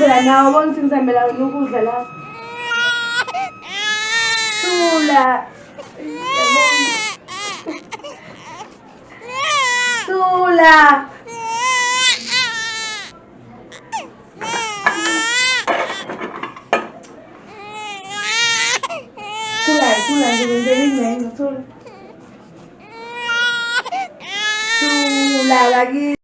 phela nawe bonke ngizamela ukudla la. Sula. Sula. Sula ngizenzela Sula. Sula lagi.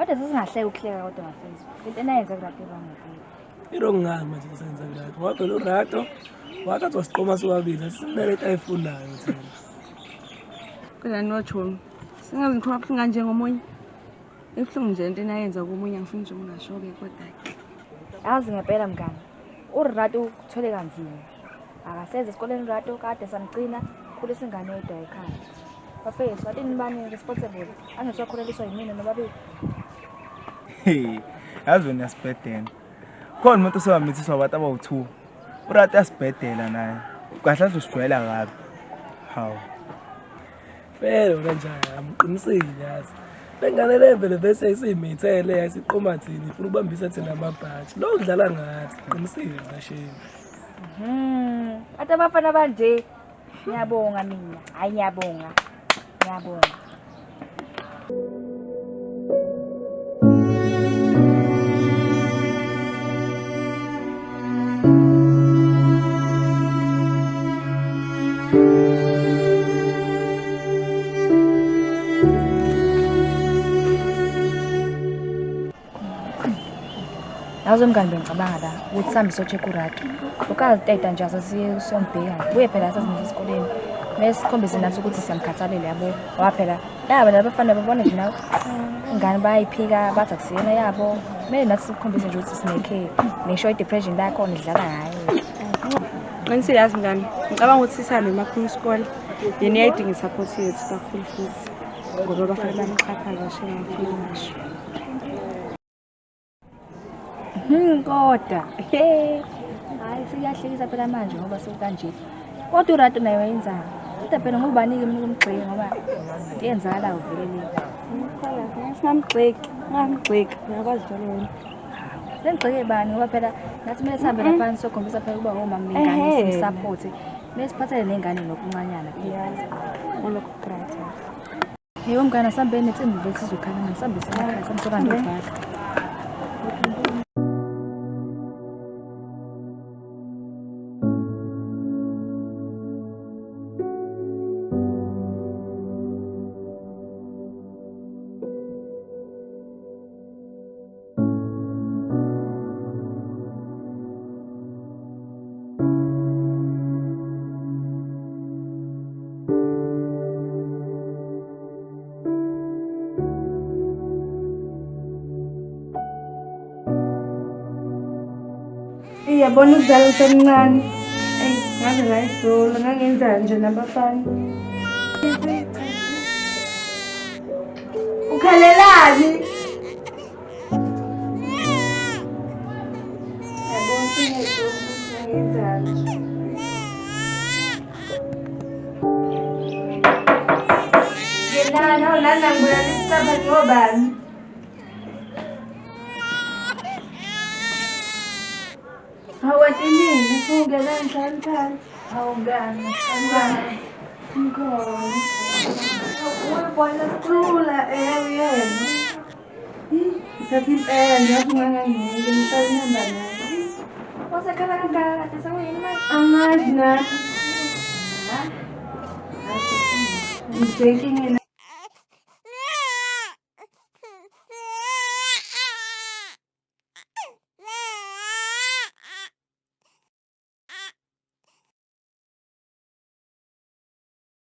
Kodwa sesingahleka ukuhleka kodwa ngafezwa. Into enayenza kurato bangaphi. Ironganga manje kusenza kurato. Waphela urato, wakathi wasiqoma sobabili, sisinale into ayifunayo thina. Kodwa noJohn, singazi ngithola kuhlunga njengomunye. Ebuhlungu nje into enayenza komunye angifuni nje ungasho-ke kodwa. Yazi ngempela mngani. Urato uthole kanzima. Akasenze esikoleni urato kade samgcina khulisa ingane yodwa ekhaya. Bafethu wathi nibani responsible. Angisakhuleliswa yimina nobabili. Hey, yazi wena sibhedela. Khona umuntu osewamithiswa abantu abawu2. Urato yasibhedela naye. Kahle azosijwayela kabi. Hawu. Phela kanjani amqinisile yazi. Lengane levele bese isiyimithele yasiqoma thina ifuna ukubambisa thina amabhathi. Lo udlala ngathi qinisile ngasheni. Ade abafana banje. Ngiyabonga mina. Hayi ngiyabonga. Ngiyabonga. Yazi umngani bengicabanga la ukuthi sihambe socheck urato. Ukazi teta nje asasiyembheka. Buye phela sasinje esikoleni. Mesikhombise nathi ukuthi siyamkhathalela yabo. Waphela yabo labafana babona nje nawe ingane bayiphika bathi akusiyena yabo. Mele nathi sikhombise nje ukuthi sinekhe. Nesho depression la khona idlala ngayo. Qinisile yazi mngani. Ngicabanga ukuthi sihambe emakhulu isikole. Yena iyayidinga support yethu kakhulu futhi. Ngoba bafana bamxhaphaza shela ngifuna ngisho. Kodwa hayi siyahlekisa phela manje ngoba sokanje kodwa urato nayo wayenzana kodwa phela ngokubanike mina kumgxeki ngoba yenzakala uvele le Singamgxeki ngiyakwazi njalo wena sengigxeke bani ngoba phela nathi mele sihambe lapha sokhombisa phela kuba ngomama nengane support mesiphathele nengane nokuncanyana olokho great hey umngane sambe netsimbi bese sizokhala manje sambe semakhaya samthola ndobhaka. Iyabona ukudlala usemncane. Ngaze ngayisula ngangenza nje nabafana. Ukhalelani? Yabona singedwa ngangenza nje. Ngenana ulana ngibulala ngobani? Hawatini, nafunga lang santan. Hawgan, hawgan. Hawgan. Uy, pala tula, yan. Sa pipen, ako nga ngayon, ganito na ba na? Masa ka lang ka, sa mo yun naman. Amad na. Thinking